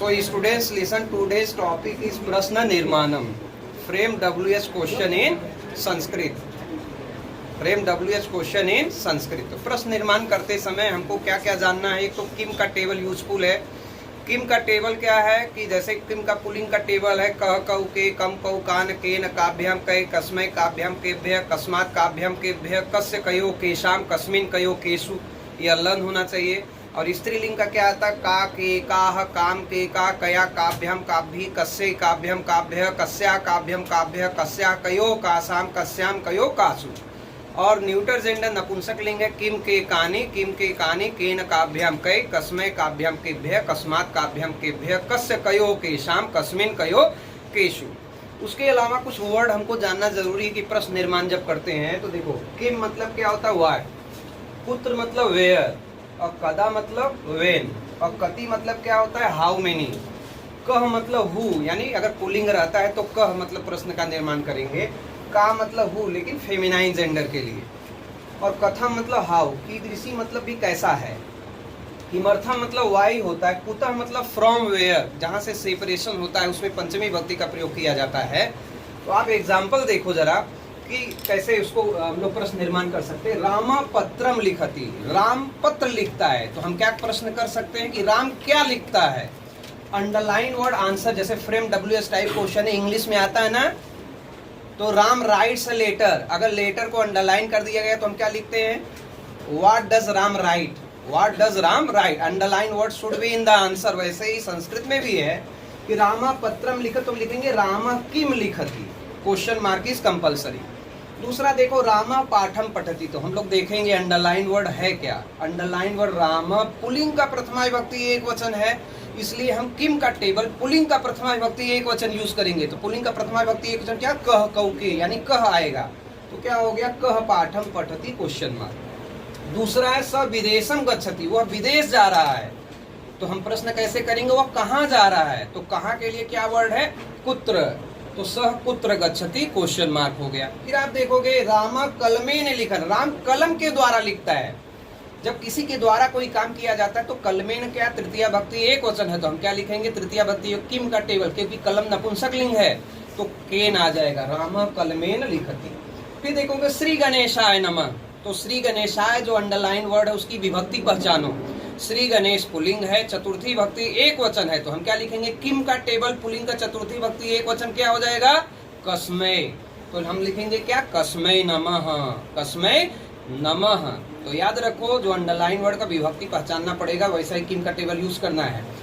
So students listen, today's topic is Prashna Nirmanam. Frame WH question in Sanskrit. Frame WH question in Sanskrit. तो प्रश्न निर्माण करते समय हमको क्या क्या जानना है। एक तो किम का टेबल यूजफुल है। किम का टेबल क्या है कि जैसे किम का पुलिंग का टेबल है कह कऊ के कम कऊ कान केन काभ्याम कै कस्मै काभ्याम केभ्य कस्मात् काभ्याम केभ्य कस्य कयो केशाम कस्मिन कयो केशु, ये लर्न होना चाहिए। और स्त्रीलिंग का क्या आता है का के काह काम के का कया काभ्याम काभ्य कस्य काभ्यम काभ्य कस्या काभ्यम काभ्य कस्या कयो कासाम कस्याम कयो कासु। और न्यूटर जेंडर नपुंसक लिंग है किम के कानी केन काभ्याम कै कस्मै काभ्याम केभ्य कस्मात् काभ्याम केभ्य कस्य कयो केशाम कस्मिन कयो केशु। उसके अलावा कुछ वर्ड हमको जानना जरूरी है कि प्रश्न निर्माण जब करते हैं तो देखो किम मतलब क्या होता है वाई, पुत्र मतलब वेयर, और कदा मतलब वेन, और कति मतलब क्या होता है हाउ मेनी, कह मतलब हु, यानी अगर पुल्लिंग रहता है तो कह मतलब प्रश्न का निर्माण करेंगे, का मतलब हु लेकिन फेमिनाइन जेंडर के लिए, और कथम मतलब हाउ, कीदृशी मतलब भी कैसा है, किमर्थम मतलब वाई होता है, कुतः मतलब फ्रॉम वेयर, जहाँ से सेपरेशन होता है उसमें पंचमी भक्ति का प्रयोग किया जाता है। तो आप एग्जाम्पल देखो जरा कि कैसे उसको हम लोग प्रश्न निर्माण कर सकते हैं। राम पत्रम लिखती, राम पत्र लिखता है, तो हम क्या प्रश्न कर सकते हैं कि राम क्या लिखता है। अंडरलाइन वर्ड आंसर, जैसे फ्रेम WH टाइप क्वेश्चन है इंग्लिश में आता है ना, तो राम राइट्स अ लेटर, अगर लेटर को अंडरलाइन कर दिया गया तो हम क्या लिखते हैं what does Ram right, what does Ram right, underline word should be in the answer. वैसे ही संस्कृत में भी है कि रामा पत्रम लिखत, तो लिखेंगे रामा किम लिखती, क्वेश्चन मार्क इज कंपलसरी। दूसरा देखो रामा पाठम पठती, तो हम लोग देखेंगे अंडरलाइन वर्ड है क्या। अंडरलाइन वर्ड रामा पुल्लिंग का प्रथमा विभक्ति एक वचन है, इसलिए हम किम का टेबल पुल्लिंग का प्रथमा विभक्ति एक वचन यूज करेंगे। तो पुल्लिंग का प्रथमा विभक्ति एक वचन क्या कह कऊ के, यानी कह आएगा, तो क्या हो गया कह पाठम पठती क्वेश्चन मार्क। दूसरा है स विदेशम गच्छति, वह विदेश जा रहा है, तो हम प्रश्न कैसे करेंगे वह कहाँ जा रहा है, तो कहाँ के लिए क्या वर्ड है कुत्र, तो सह कुत्र गच्छति क्वेश्चन मार्क हो गया। फिर आप देखोगे रामा कलमे ने लिखा, राम कलम के द्वारा लिखता है। जब किसी के द्वारा कोई काम किया जाता है तो कलमेन क्या तृतीया भक्ति एक वचन है, तो हम क्या लिखेंगे तृतीया भक्ति किम का टेबल, क्योंकि कलम नपुंसक लिंग है तो केन आ जाएगा, राम कलमेन लिखती। फिर देखोगे श्री गणेशाय नमः, तो श्री गणेशाय जो अंडरलाइन वर्ड है उसकी विभक्ति पहचानो। श्री गणेश पुल्लिंग है, चतुर्थी भक्ति एक वचन है, तो हम क्या लिखेंगे किम का टेबल पुल्लिंग का चतुर्थी भक्ति एक वचन क्या हो जाएगा कस्मै, तो हम लिखेंगे क्या कस्मै नमः, कस्मै नमः। तो याद रखो जो अंडरलाइन वर्ड का विभक्ति पहचानना पड़ेगा, वैसा ही किम का टेबल यूज करना है।